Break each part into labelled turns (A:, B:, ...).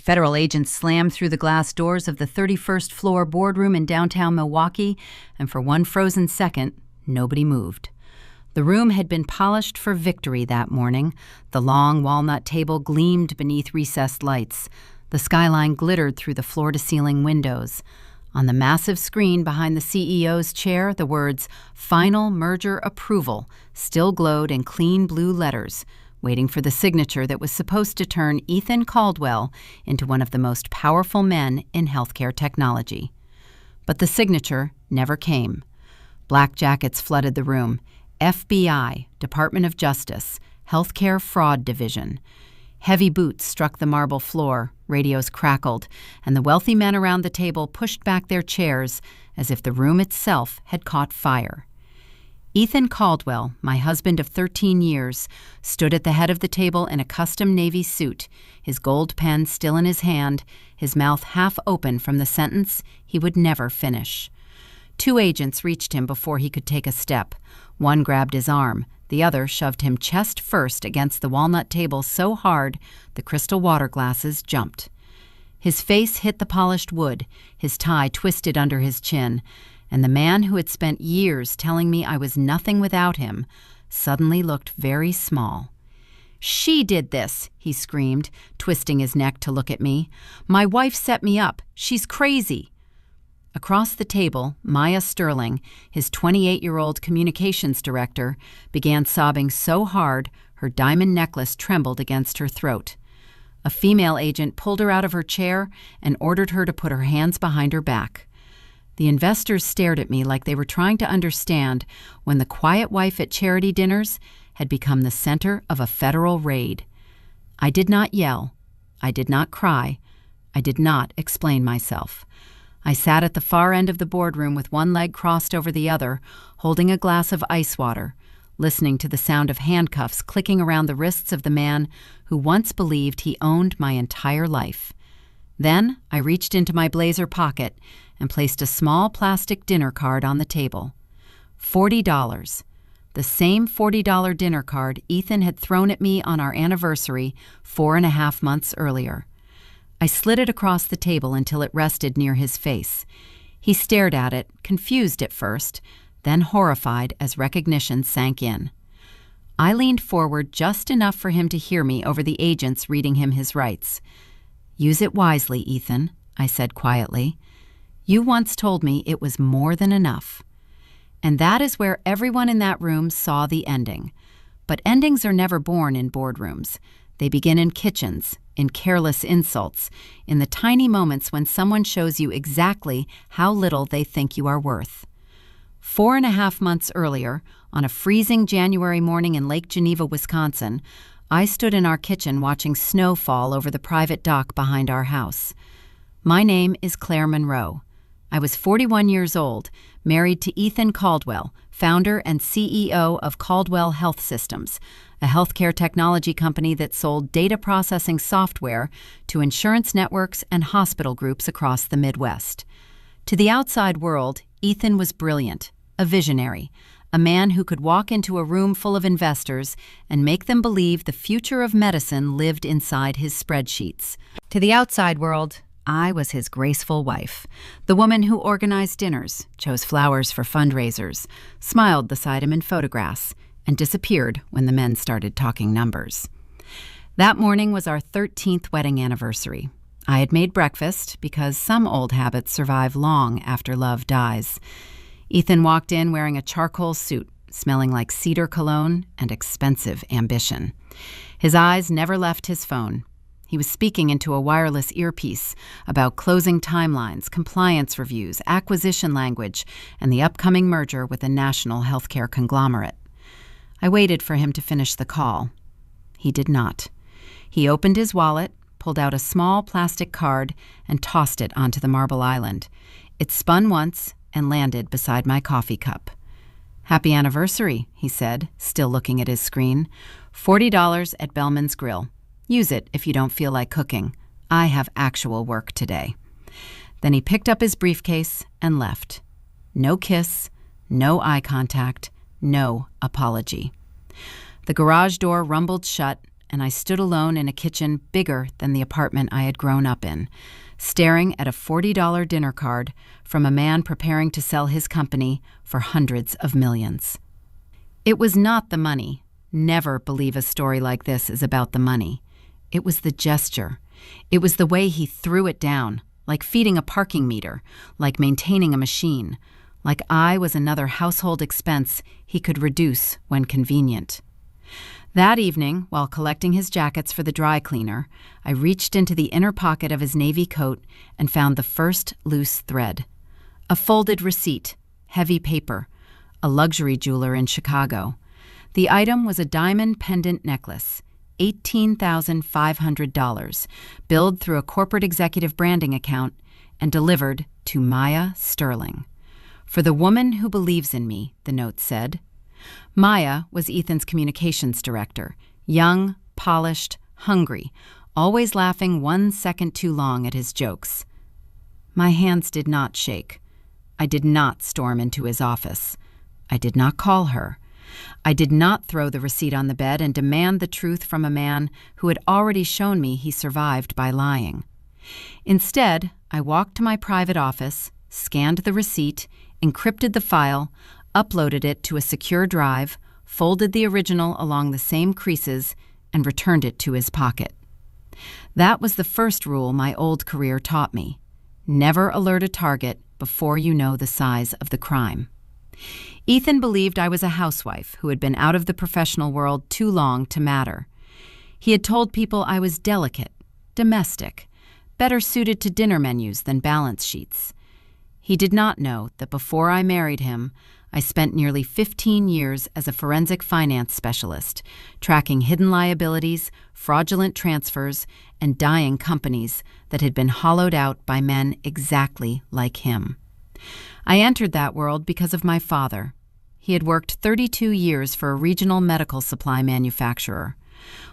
A: Federal agents slammed through the glass doors of the 31st floor boardroom in downtown Milwaukee, and for one frozen second, nobody moved. The room had been polished for victory that morning. The long walnut table gleamed beneath recessed lights. The skyline glittered through the floor-to-ceiling windows. On the massive screen behind the CEO's chair, the words "Final Merger Approval" still glowed in clean blue letters, waiting for the signature that was supposed to turn Ethan Caldwell into one of the most powerful men in healthcare technology. But the signature never came. Black jackets flooded the room. FBI, Department of Justice, Healthcare Fraud Division. Heavy boots struck the marble floor, radios crackled, and the wealthy men around the table pushed back their chairs as if the room itself had caught fire. Ethan Caldwell, my husband of 13 years, stood at the head of the table in a custom Navy suit, his gold pen still in his hand, his mouth half open from the sentence he would never finish. 2 agents reached him before he could take a step. One grabbed his arm. The other shoved him chest first against the walnut table so hard the crystal water glasses jumped. His face hit the polished wood, his tie twisted under his chin, and the man who had spent years telling me I was nothing without him suddenly looked very small. "She did this," he screamed, twisting his neck to look at me. "My wife set me up. She's crazy." Across the table, Maya Sterling, his 28-year-old communications director, began sobbing so hard her diamond necklace trembled against her throat. A female agent pulled her out of her chair and ordered her to put her hands behind her back. The investors stared at me like they were trying to understand when the quiet wife at charity dinners had become the center of a federal raid. I did not yell. I did not cry. I did not explain myself. I sat at the far end of the boardroom with one leg crossed over the other, holding a glass of ice water, listening to the sound of handcuffs clicking around the wrists of the man who once believed he owned my entire life. Then I reached into my blazer pocket and placed a small plastic dinner card on the table. $40. The same $40 dinner card Ethan had thrown at me on our anniversary 4.5 months earlier. I slid it across the table until it rested near his face. He stared at it, confused at first, then horrified as recognition sank in. I leaned forward just enough for him to hear me over the agents reading him his rights. "Use it wisely, Ethan," I said quietly. "You once told me it was more than enough." And that is where everyone in that room saw the ending. But endings are never born in boardrooms. They begin in kitchens, in careless insults, in the tiny moments when someone shows you exactly how little they think you are worth. 4.5 months earlier, on a freezing January morning in Lake Geneva, Wisconsin, I stood in our kitchen watching snow fall over the private dock behind our house. My name is Claire Monroe. I was 41 years old, married to Ethan Caldwell, founder and CEO of Caldwell Health Systems, a healthcare technology company that sold data processing software to insurance networks and hospital groups across the Midwest. To the outside world, Ethan was brilliant, a visionary, a man who could walk into a room full of investors and make them believe the future of medicine lived inside his spreadsheets. To the outside world, I was his graceful wife, the woman who organized dinners, chose flowers for fundraisers, smiled beside him in photographs, and disappeared when the men started talking numbers. That morning was our 13th wedding anniversary. I had made breakfast because some old habits survive long after love dies. Ethan walked in wearing a charcoal suit, smelling like cedar cologne and expensive ambition. His eyes never left his phone. He was speaking into a wireless earpiece about closing timelines, compliance reviews, acquisition language, and the upcoming merger with a national healthcare conglomerate. I waited for him to finish the call. He did not. He opened his wallet, pulled out a small plastic card, and tossed it onto the marble island. It spun once and landed beside my coffee cup. "Happy anniversary," he said, still looking at his screen. $40 at Bellman's Grill. Use it if you don't feel like cooking. I have actual work today." Then he picked up his briefcase and left. No kiss, no eye contact, no apology. The garage door rumbled shut. and I stood alone in a kitchen bigger than the apartment I had grown up in, staring at a $40 dinner card from a man preparing to sell his company for hundreds of millions. It was not the money. Never believe a story like this is about the money. It was the gesture. It was the way he threw it down, like feeding a parking meter, like maintaining a machine, like I was another household expense he could reduce when convenient. That evening, while collecting his jackets for the dry cleaner, I reached into the inner pocket of his navy coat and found the first loose thread. A folded receipt, heavy paper, a luxury jeweler in Chicago. The item was a diamond pendant necklace, $18,500, billed through a corporate executive branding account and delivered to Maya Sterling. For the woman who believes in me, the note said. Maya was Ethan's communications director, young, polished, hungry, always laughing 1 second too long at his jokes. My hands did not shake. I did not storm into his office. I did not call her. I did not throw the receipt on the bed and demand the truth from a man who had already shown me he survived by lying. Instead, I walked to my private office, scanned the receipt, encrypted the file, uploaded it to a secure drive, folded the original along the same creases, and returned it to his pocket. That was the first rule my old career taught me. Never alert a target before you know the size of the crime. Ethan believed I was a housewife who had been out of the professional world too long to matter. He had told people I was delicate, domestic, better suited to dinner menus than balance sheets. He did not know that before I married him, I spent nearly 15 years as a forensic finance specialist, tracking hidden liabilities, fraudulent transfers, and dying companies that had been hollowed out by men exactly like him. I entered that world because of my father. He had worked 32 years for a regional medical supply manufacturer.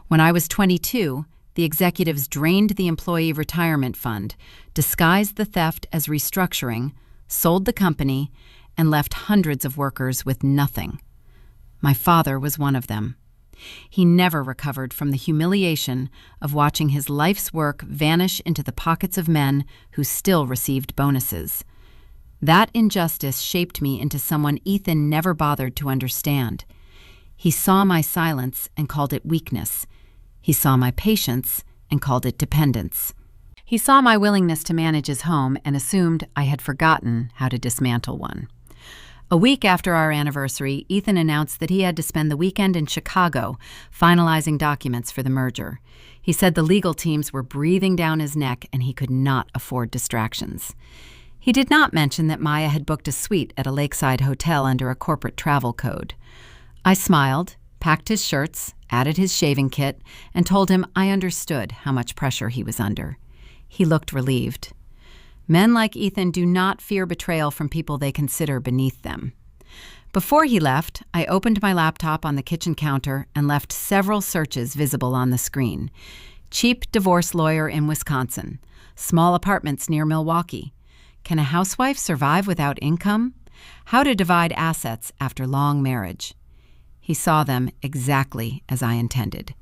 A: When I was 22, the executives drained the employee retirement fund, disguised the theft as restructuring, sold the company, and left hundreds of workers with nothing. My father was one of them. He never recovered from the humiliation of watching his life's work vanish into the pockets of men who still received bonuses. That injustice shaped me into someone Ethan never bothered to understand. He saw my silence and called it weakness. He saw my patience and called it dependence. He saw my willingness to manage his home and assumed I had forgotten how to dismantle one. A week after our anniversary, Ethan announced that he had to spend the weekend in Chicago finalizing documents for the merger. He said the legal teams were breathing down his neck and he could not afford distractions. He did not mention that Maya had booked a suite at a lakeside hotel under a corporate travel code. I smiled, packed his shirts, added his shaving kit, and told him I understood how much pressure he was under. He looked relieved. Men like Ethan do not fear betrayal from people they consider beneath them. Before he left, I opened my laptop on the kitchen counter and left several searches visible on the screen. Cheap divorce lawyer in Wisconsin. Small apartments near Milwaukee. Can a housewife survive without income? How to divide assets after long marriage. He saw them exactly as I intended.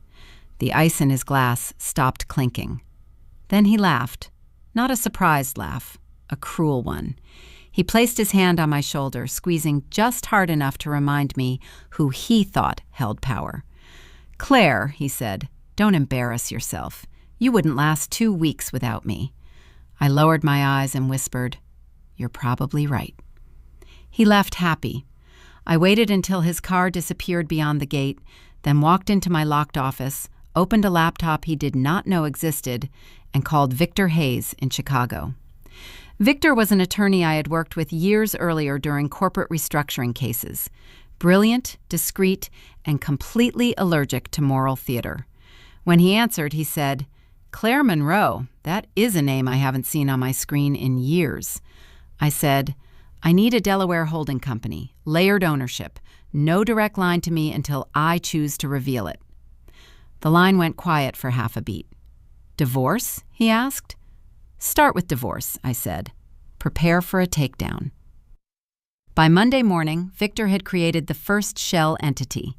A: The ice in his glass stopped clinking. Then he laughed. Not a surprised laugh, a cruel one. He placed his hand on my shoulder, squeezing just hard enough to remind me who he thought held power. "Claire," he said, "don't embarrass yourself. You wouldn't last 2 weeks without me." I lowered my eyes and whispered, "You're probably right." He left happy. I waited until his car disappeared beyond the gate, then walked into my locked office, opened a laptop he did not know existed, and called Victor Hayes in Chicago. Victor was an attorney I had worked with years earlier during corporate restructuring cases. Brilliant, discreet, and completely allergic to moral theater. When he answered, he said, "Claire Monroe, that is a name I haven't seen on my screen in years." I said, "I need a Delaware holding company, layered ownership, no direct line to me until I choose to reveal it." The line went quiet for half a beat. "Divorce?" he asked. "Start with divorce," I said. "Prepare for a takedown." By Monday morning, Victor had created the first shell entity.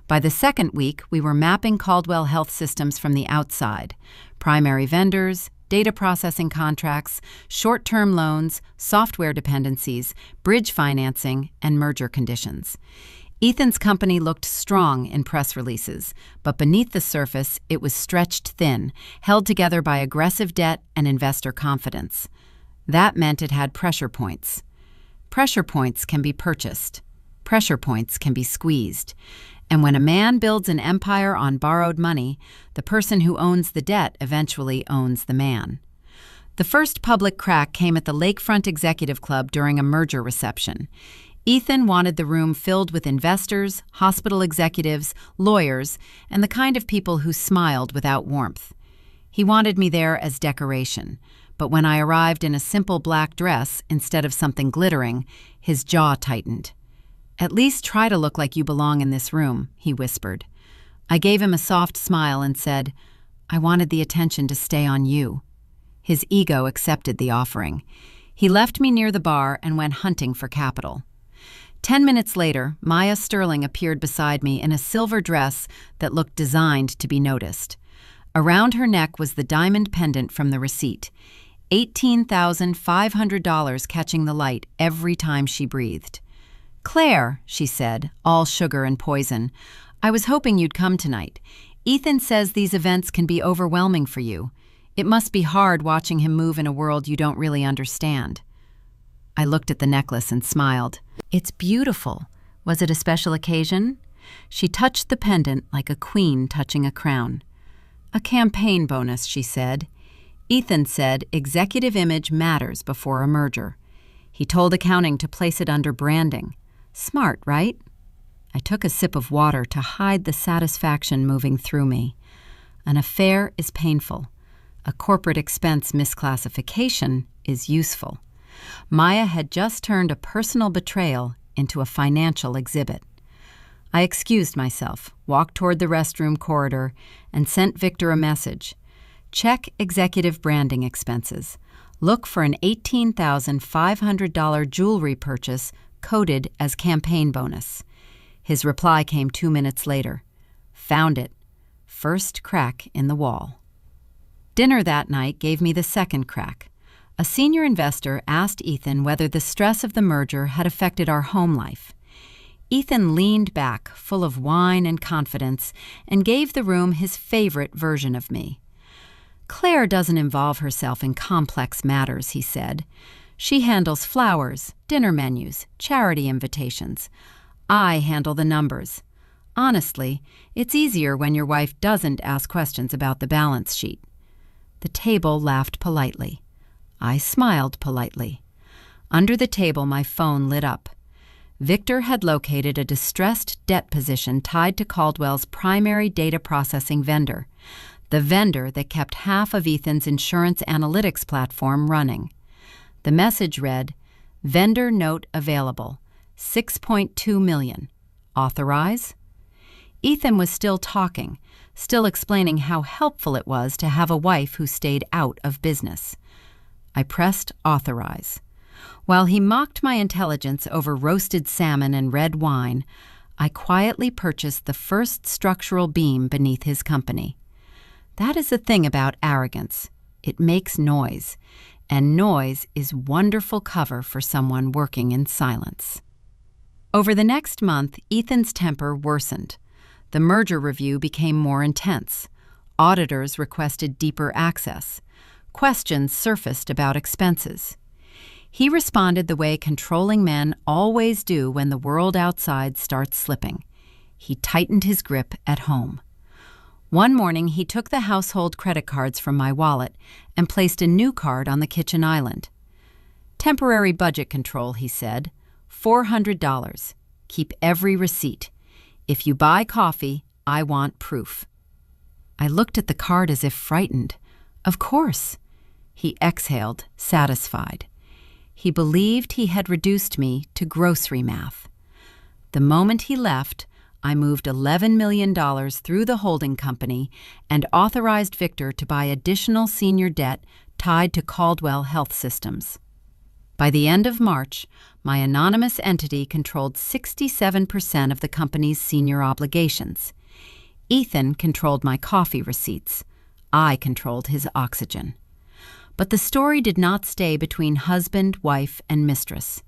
A: By the second week, we were mapping Caldwell Health Systems from the outside: primary vendors, data processing contracts, short-term loans, software dependencies, bridge financing, and merger conditions. Ethan's company looked strong in press releases, but beneath the surface, it was stretched thin, held together by aggressive debt and investor confidence. That meant it had pressure points. Pressure points can be purchased. Pressure points can be squeezed. And when a man builds an empire on borrowed money, the person who owns the debt eventually owns the man. The first public crack came at the Lakefront Executive Club during a merger reception. Ethan wanted the room filled with investors, hospital executives, lawyers, and the kind of people who smiled without warmth. He wanted me there as decoration, but when I arrived in a simple black dress instead of something glittering, his jaw tightened. "At least try to look like you belong in this room," he whispered. I gave him a soft smile and said, "I wanted the attention to stay on you." His ego accepted the offering. He left me near the bar and went hunting for capital. 10 minutes later, Maya Sterling appeared beside me in a silver dress that looked designed to be noticed. Around her neck was the diamond pendant from the receipt, $18,500 catching the light every time she breathed. "Claire," she said, all sugar and poison, "I was hoping you'd come tonight. Ethan says these events can be overwhelming for you. It must be hard watching him move in a world you don't really understand." I looked at the necklace and smiled. "It's beautiful. Was it a special occasion?" She touched the pendant like a queen touching a crown. "A campaign bonus," she said. "Ethan said executive image matters before a merger. He told accounting to place it under branding. Smart, right?" I took a sip of water to hide the satisfaction moving through me. An affair is painful. A corporate expense misclassification is useful. Maya had just turned a personal betrayal into a financial exhibit. I excused myself, walked toward the restroom corridor, and sent Victor a message. "Check executive branding expenses. Look for an $18,500 jewelry purchase coded as campaign bonus." His reply came 2 minutes later. "Found it. First crack in the wall." Dinner that night gave me the second crack. A senior investor asked Ethan whether the stress of the merger had affected our home life. Ethan leaned back, full of wine and confidence, and gave the room his favorite version of me. "Claire doesn't involve herself in complex matters," he said. "She handles flowers, dinner menus, charity invitations. I handle the numbers. Honestly, it's easier when your wife doesn't ask questions about the balance sheet." The table laughed politely. I smiled politely. Under the table, my phone lit up. Victor had located a distressed debt position tied to Caldwell's primary data processing vendor, the vendor that kept half of Ethan's insurance analytics platform running. The message read, "Vendor note available, $6.2 million. Authorize?" Ethan was still talking, still explaining how helpful it was to have a wife who stayed out of business. I pressed authorize. While he mocked my intelligence over roasted salmon and red wine, I quietly purchased the first structural beam beneath his company. That is the thing about arrogance. It makes noise, and noise is wonderful cover for someone working in silence. Over the next month, Ethan's temper worsened. The merger review became more intense. Auditors requested deeper access. Questions surfaced about expenses. He responded the way controlling men always do when the world outside starts slipping. He tightened his grip at home. One morning, he took the household credit cards from my wallet and placed a new card on the kitchen island. "Temporary budget control," he said. $400. Keep every receipt. If you buy coffee, I want proof." I looked at the card as if frightened. "Of course." He exhaled, satisfied. He believed he had reduced me to grocery math. The moment he left, I moved $11 million through the holding company and authorized Victor to buy additional senior debt tied to Caldwell Health Systems. By the end of March, my anonymous entity controlled 67% of the company's senior obligations. Ethan controlled my coffee receipts. I controlled his oxygen. But the story did not stay between husband, wife, and mistress.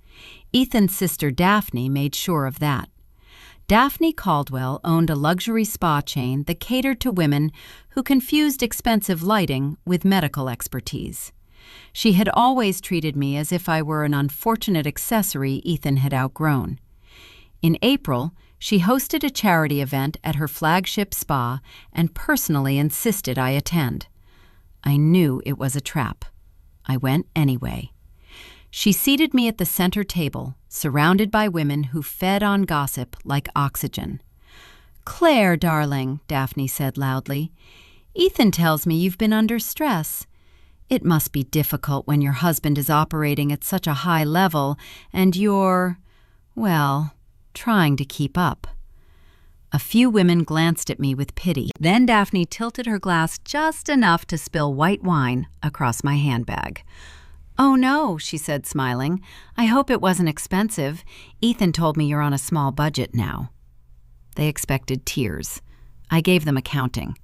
A: Ethan's sister Daphne made sure of that. Daphne Caldwell owned a luxury spa chain that catered to women who confused expensive lighting with medical expertise. She had always treated me as if I were an unfortunate accessory Ethan had outgrown. In April, she hosted a charity event at her flagship spa and personally insisted I attend. I knew it was a trap. I went anyway. She seated me at the center table, surrounded by women who fed on gossip like oxygen. "Claire, darling," Daphne said loudly, "Ethan tells me you've been under stress. It must be difficult when your husband is operating at such a high level and you're, well, trying to keep up." A few women glanced at me with pity. Then Daphne tilted her glass just enough to spill white wine across my handbag. "Oh no," she said, smiling. "I hope it wasn't expensive. Ethan told me you're on a small budget now." They expected tears. I gave them accounting.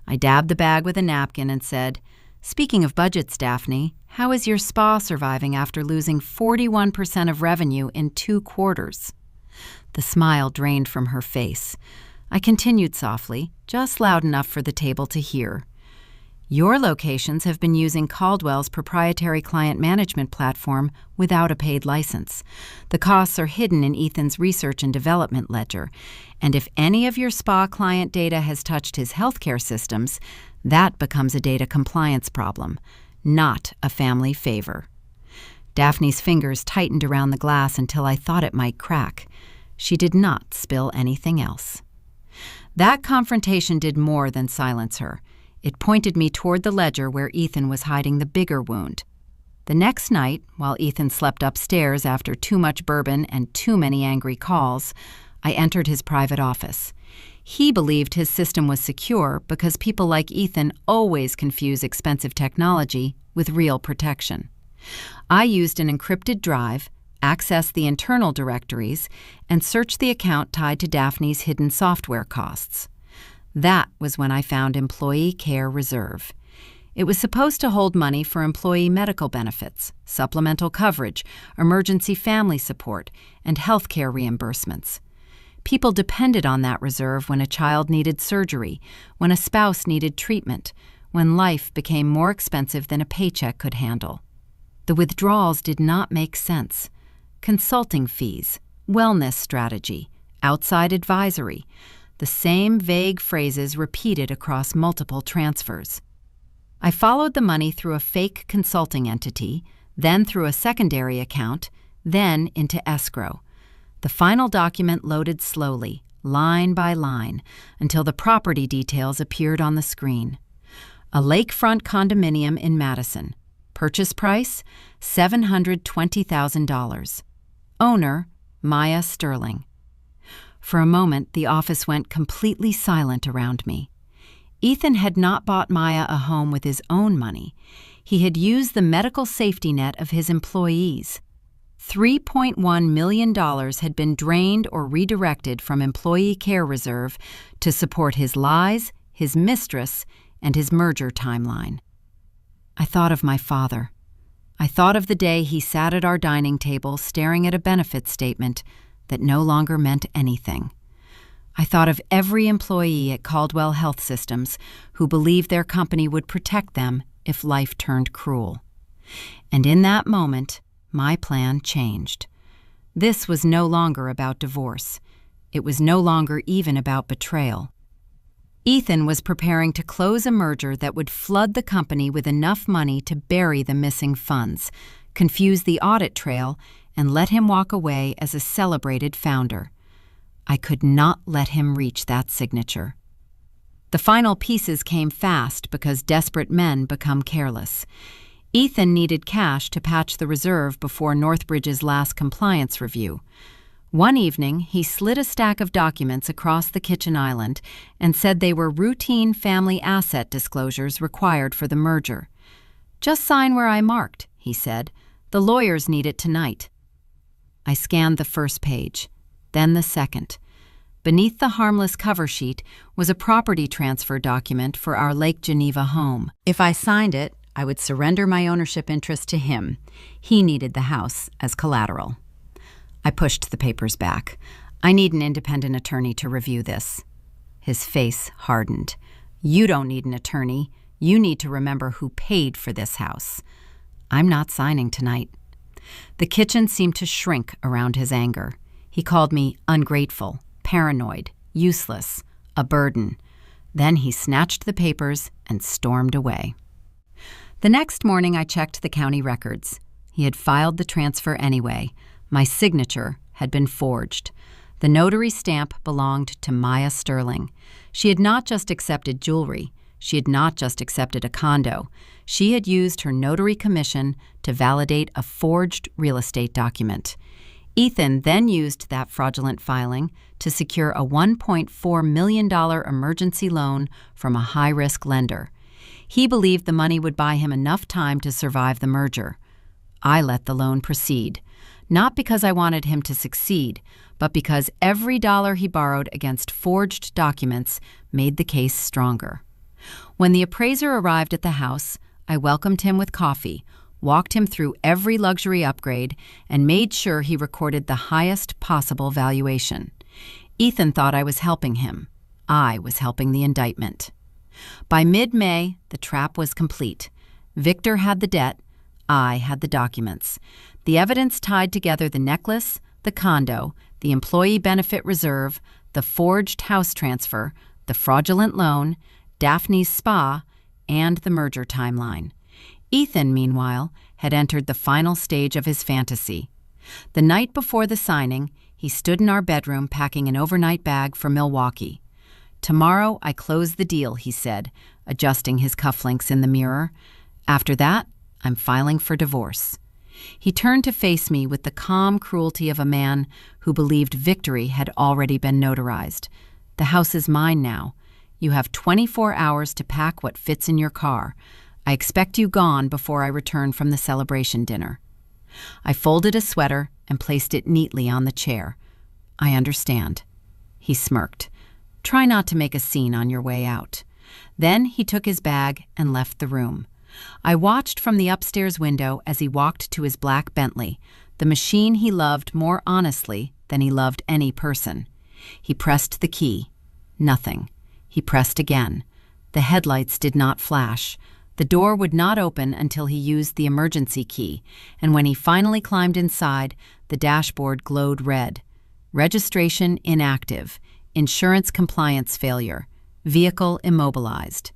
A: I dabbed the bag with a napkin and said, "Speaking of budgets, Daphne, how is your spa surviving after losing 41% of revenue in 2 quarters? The smile drained from her face. I continued softly, just loud enough for the table to hear. "Your locations have been using Caldwell's proprietary client management platform without a paid license. The costs are hidden in Ethan's research and development ledger, and if any of your spa client data has touched his healthcare systems, that becomes a data compliance problem, not a family favor." Daphne's fingers tightened around the glass until I thought it might crack. She did not spill anything else. That confrontation did more than silence her. It pointed me toward the ledger where Ethan was hiding the bigger wound. The next night, while Ethan slept upstairs after too much bourbon and too many angry calls, I entered his private office. He believed his system was secure because people like Ethan always confuse expensive technology with real protection. I used an encrypted drive, accessed the internal directories, and searched the account tied to Daphne's hidden software costs. That was when I found Employee Care Reserve. It was supposed to hold money for employee medical benefits, supplemental coverage, emergency family support, and health care reimbursements. People depended on that reserve when a child needed surgery, when a spouse needed treatment, when life became more expensive than a paycheck could handle. The withdrawals did not make sense. Consulting fees, wellness strategy, outside advisory, the same vague phrases repeated across multiple transfers. I followed the money through a fake consulting entity, then through a secondary account, then into escrow. The final document loaded slowly, line by line, until the property details appeared on the screen. A lakefront condominium in Madison. Purchase price, $720,000. Owner, Maya Sterling. For a moment, the office went completely silent around me. Ethan had not bought Maya a home with his own money. He had used the medical safety net of his employees. $3.1 million had been drained or redirected from Employee Care Reserve to support his lies, his mistress, and his merger timeline. I thought of my father. I thought of the day he sat at our dining table staring at a benefit statement that no longer meant anything. I thought of every employee at Caldwell Health Systems who believed their company would protect them if life turned cruel. And in that moment, my plan changed. This was no longer about divorce. It was no longer even about betrayal. Ethan was preparing to close a merger that would flood the company with enough money to bury the missing funds, confuse the audit trail, and let him walk away as a celebrated founder. I could not let him reach that signature. The final pieces came fast because desperate men become careless. Ethan needed cash to patch the reserve before Northbridge's last compliance review. One evening, he slid a stack of documents across the kitchen island and said they were routine family asset disclosures required for the merger. "Just sign where I marked," he said. The lawyers need it tonight. I scanned the first page, then the second. Beneath the harmless cover sheet was a property transfer document for our Lake Geneva home. If I signed it, I would surrender my ownership interest to him. He needed the house as collateral. I pushed the papers back. I need an independent attorney to review this. His face hardened. You don't need an attorney. You need to remember who paid for this house. I'm not signing tonight. The kitchen seemed to shrink around his anger. He called me ungrateful, paranoid, useless, a burden. Then he snatched the papers and stormed away. The next morning I checked the county records. He had filed the transfer anyway. My signature had been forged. The notary stamp belonged to Maya Sterling. She had not just accepted jewelry. She had not just accepted a condo. She had used her notary commission to validate a forged real estate document. Ethan then used that fraudulent filing to secure a $1.4 million emergency loan from a high-risk lender. He believed the money would buy him enough time to survive the merger. I let the loan proceed, not because I wanted him to succeed, but because every dollar he borrowed against forged documents made the case stronger. When the appraiser arrived at the house, I welcomed him with coffee, walked him through every luxury upgrade, and made sure he recorded the highest possible valuation. Ethan thought I was helping him. I was helping the indictment. By mid-May, the trap was complete. Victor had the debt. I had the documents. The evidence tied together the necklace, the condo, the employee benefit reserve, the forged house transfer, the fraudulent loan, Daphne's spa, and the merger timeline. Ethan, meanwhile, had entered the final stage of his fantasy. The night before the signing, he stood in our bedroom packing an overnight bag for Milwaukee. "Tomorrow I close the deal," he said, adjusting his cufflinks in the mirror. "After that, I'm filing for divorce." He turned to face me with the calm cruelty of a man who believed victory had already been notarized. "The house is mine now. You have 24 hours to pack what fits in your car. I expect you gone before I return from the celebration dinner." I folded a sweater and placed it neatly on the chair. "I understand." He smirked. "Try not to make a scene on your way out." Then he took his bag and left the room. I watched from the upstairs window as he walked to his black Bentley, the machine he loved more honestly than he loved any person. He pressed the key. Nothing. He pressed again. The headlights did not flash. The door would not open until he used the emergency key, and when he finally climbed inside, the dashboard glowed red. Registration inactive. Insurance compliance failure. Vehicle immobilized.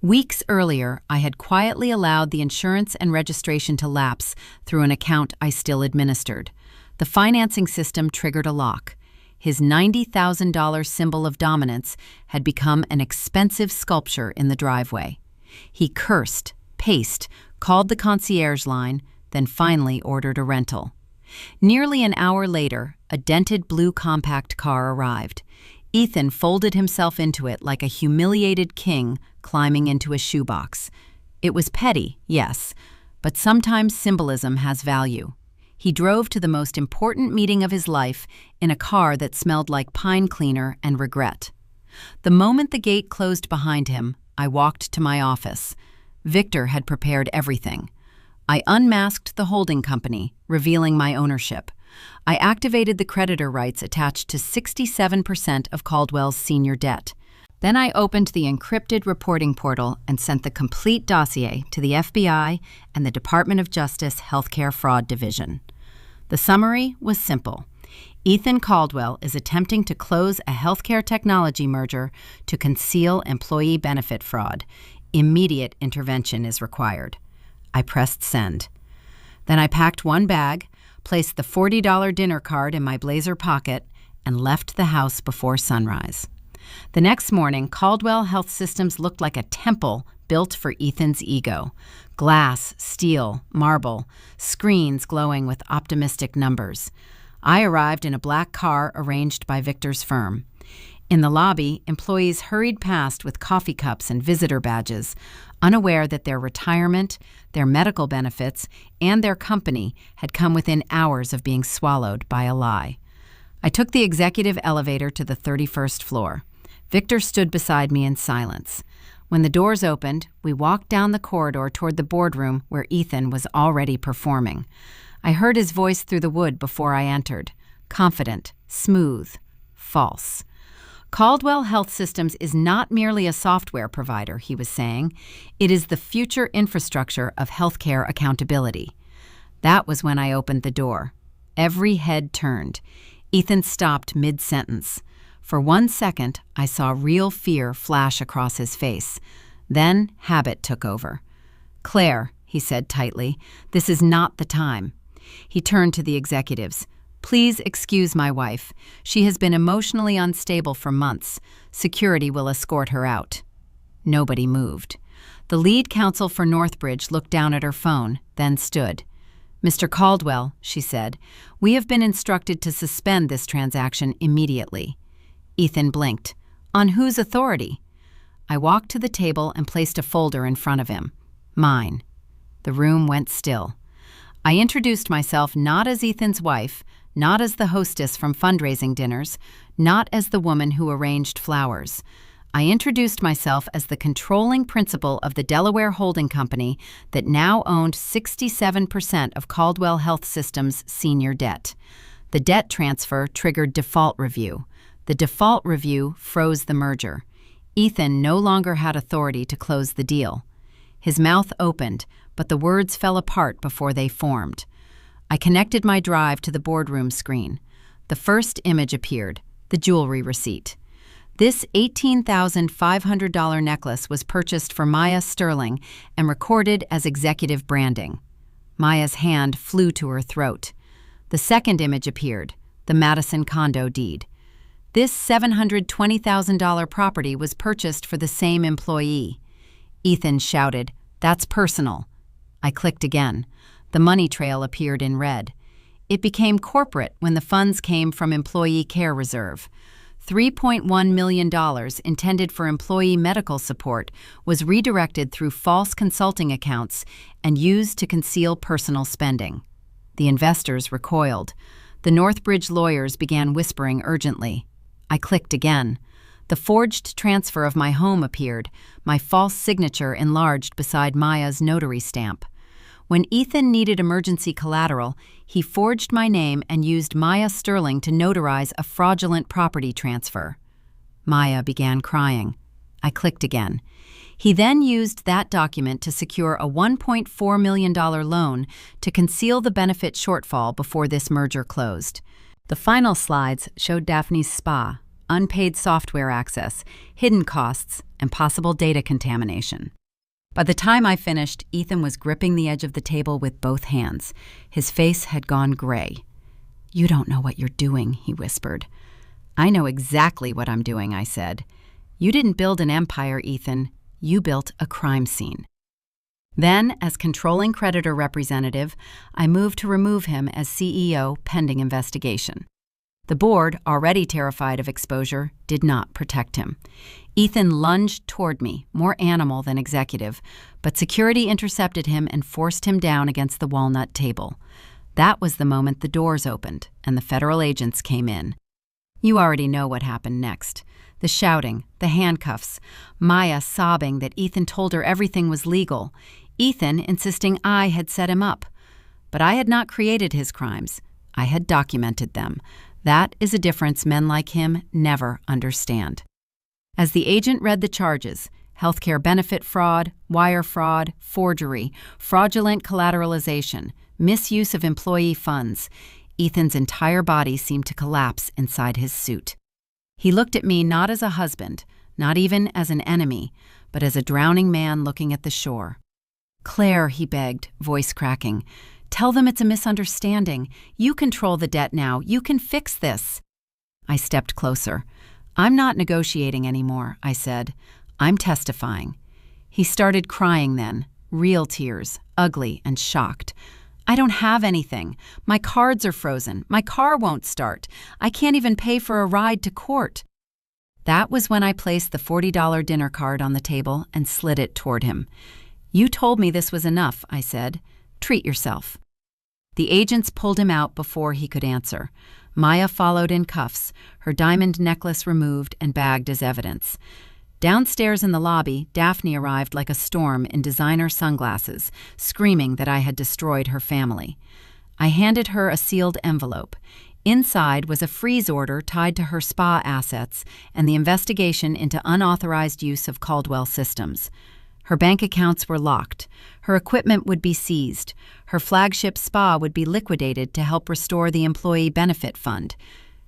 A: Weeks earlier, I had quietly allowed the insurance and registration to lapse through an account I still administered. The financing system triggered a lock. His $90,000 symbol of dominance had become an expensive sculpture in the driveway. He cursed, paced, called the concierge line, then finally ordered a rental. Nearly an hour later, a dented blue compact car arrived. Ethan folded himself into it like a humiliated king climbing into a shoebox. It was petty, yes, but sometimes symbolism has value. He drove to the most important meeting of his life in a car that smelled like pine cleaner and regret. The moment the gate closed behind him, I walked to my office. Victor had prepared everything. I unmasked the holding company, revealing my ownership. I activated the creditor rights attached to 67% of Caldwell's senior debt. Then I opened the encrypted reporting portal and sent the complete dossier to the FBI and the Department of Justice Healthcare Fraud Division. The summary was simple. Ethan Caldwell is attempting to close a healthcare technology merger to conceal employee benefit fraud. Immediate intervention is required. I pressed send. Then I packed one bag, placed the $40 dinner card in my blazer pocket, and left the house before sunrise. The next morning, Caldwell Health Systems looked like a temple built for Ethan's ego. Glass, steel, marble, screens glowing with optimistic numbers. I arrived in a black car arranged by Victor's firm. In the lobby, employees hurried past with coffee cups and visitor badges. unaware that their retirement, their medical benefits, and their company had come within hours of being swallowed by a lie. I took the executive elevator to the 31st floor. Victor stood beside me in silence. When the doors opened, we walked down the corridor toward the boardroom where Ethan was already performing. I heard his voice through the wood before I entered. Confident, smooth, false. Caldwell Health Systems is not merely a software provider, he was saying. It is the future infrastructure of healthcare accountability. That was when I opened the door. Every head turned. Ethan stopped mid-sentence. For 1 second, I saw real fear flash across his face. Then habit took over. "Claire," he said tightly, "this is not the time." He turned to the executives. "Please excuse my wife. She has been emotionally unstable for months. Security will escort her out." Nobody moved. The lead counsel for Northbridge looked down at her phone, then stood. "Mr. Caldwell," she said, "we have been instructed to suspend this transaction immediately." Ethan blinked. "On whose authority?" I walked to the table and placed a folder in front of him. "Mine." The room went still. I introduced myself not as Ethan's wife, not as the hostess from fundraising dinners, not as the woman who arranged flowers. I introduced myself as the controlling principal of the Delaware holding company that now owned 67% of Caldwell Health Systems' senior debt. The debt transfer triggered default review. The default review froze the merger. Ethan no longer had authority to close the deal. His mouth opened, but the words fell apart before they formed. I connected my drive to the boardroom screen. The first image appeared, the jewelry receipt. This $18,500 necklace was purchased for Maya Sterling and recorded as executive branding. Maya's hand flew to her throat. The second image appeared, the Madison condo deed. This $720,000 property was purchased for the same employee. Ethan shouted, "That's personal." I clicked again. The money trail appeared in red. It became corporate when the funds came from Employee Care Reserve. $3.1 million intended for employee medical support was redirected through false consulting accounts and used to conceal personal spending. The investors recoiled. The Northbridge lawyers began whispering urgently. I clicked again. The forged transfer of my home appeared, my false signature enlarged beside Maya's notary stamp. When Ethan needed emergency collateral, he forged my name and used Maya Sterling to notarize a fraudulent property transfer. Maya began crying. I clicked again. He then used that document to secure a $1.4 million loan to conceal the benefit shortfall before this merger closed. The final slides showed Daphne's spa, unpaid software access, hidden costs, and possible data contamination. By the time I finished, Ethan was gripping the edge of the table with both hands. His face had gone gray. "You don't know what you're doing," he whispered. "I know exactly what I'm doing," I said. "You didn't build an empire, Ethan. You built a crime scene." Then, as controlling creditor representative, I moved to remove him as CEO pending investigation. The board, already terrified of exposure, did not protect him. Ethan lunged toward me, more animal than executive, but security intercepted him and forced him down against the walnut table. That was the moment the doors opened and the federal agents came in. You already know what happened next. The shouting, the handcuffs, Maya sobbing that Ethan told her everything was legal, Ethan insisting I had set him up. But I had not created his crimes. I had documented them. That is a difference men like him never understand. As the agent read the charges, healthcare benefit fraud, wire fraud, forgery, fraudulent collateralization, misuse of employee funds, Ethan's entire body seemed to collapse inside his suit. He looked at me not as a husband, not even as an enemy, but as a drowning man looking at the shore. "Claire," he begged, voice cracking, "tell them it's a misunderstanding. You control the debt now. You can fix this." I stepped closer. "I'm not negotiating anymore," I said. "I'm testifying." He started crying then, real tears, ugly and shocked. "I don't have anything. My cards are frozen. My car won't start. I can't even pay for a ride to court." That was when I placed the $40 dinner card on the table and slid it toward him. "You told me this was enough," I said. "Treat yourself." The agents pulled him out before he could answer. Maya followed in cuffs, her diamond necklace removed and bagged as evidence. Downstairs in the lobby, Daphne arrived like a storm in designer sunglasses, screaming that I had destroyed her family. I handed her a sealed envelope. Inside was a freeze order tied to her spa assets and the investigation into unauthorized use of Caldwell systems. Her bank accounts were locked. Her equipment would be seized. Her flagship spa would be liquidated to help restore the Employee Benefit Fund.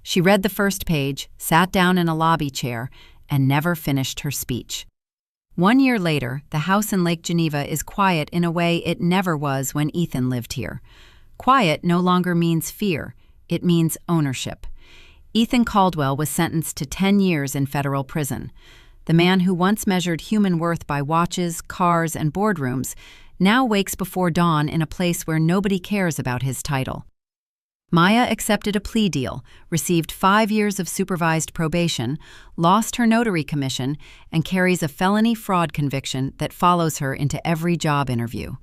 A: She read the first page, sat down in a lobby chair, and never finished her speech. 1 year later, the house in Lake Geneva is quiet in a way it never was when Ethan lived here. Quiet no longer means fear. It means ownership. Ethan Caldwell was sentenced to 10 years in federal prison. The man who once measured human worth by watches, cars, and boardrooms now wakes before dawn in a place where nobody cares about his title. Maya accepted a plea deal, received 5 years of supervised probation, lost her notary commission, and carries a felony fraud conviction that follows her into every job interview.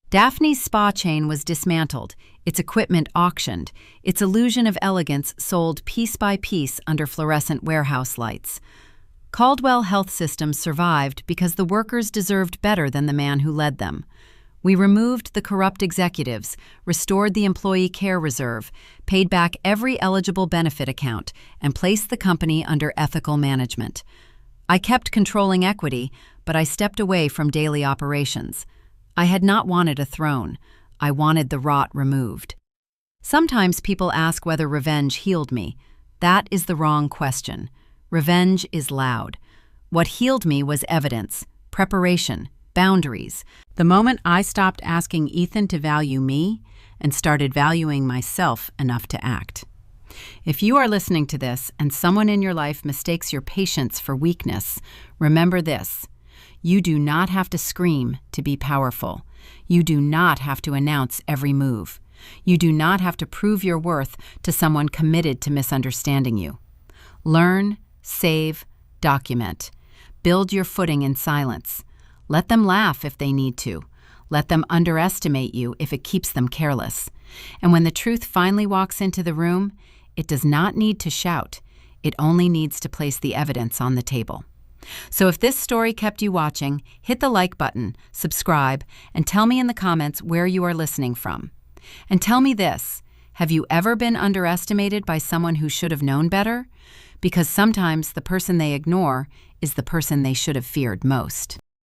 A: Daphne's spa chain was dismantled, its equipment auctioned, its illusion of elegance sold piece by piece under fluorescent warehouse lights. Caldwell Health Systems survived because the workers deserved better than the man who led them. We removed the corrupt executives, restored the employee care reserve, paid back every eligible benefit account, and placed the company under ethical management. I kept controlling equity, but I stepped away from daily operations. I had not wanted a throne. I wanted the rot removed. Sometimes people ask whether revenge healed me. That is the wrong question. Revenge is loud. What healed me was evidence, preparation, boundaries. The moment I stopped asking Ethan to value me and started valuing myself enough to act. If you are listening to this and someone in your life mistakes your patience for weakness, remember this. You do not have to scream to be powerful. You do not have to announce every move. You do not have to prove your worth to someone committed to misunderstanding you. Learn, save, document. Build your footing in silence. Let them laugh if they need to. Let them underestimate you if it keeps them careless. And when the truth finally walks into the room, it does not need to shout. It only needs to place the evidence on the table. So if this story kept you watching, hit the like button, subscribe, and tell me in the comments where you are listening from. And tell me this, have you ever been underestimated by someone who should have known better? Because sometimes the person they ignore is the person they should have feared most.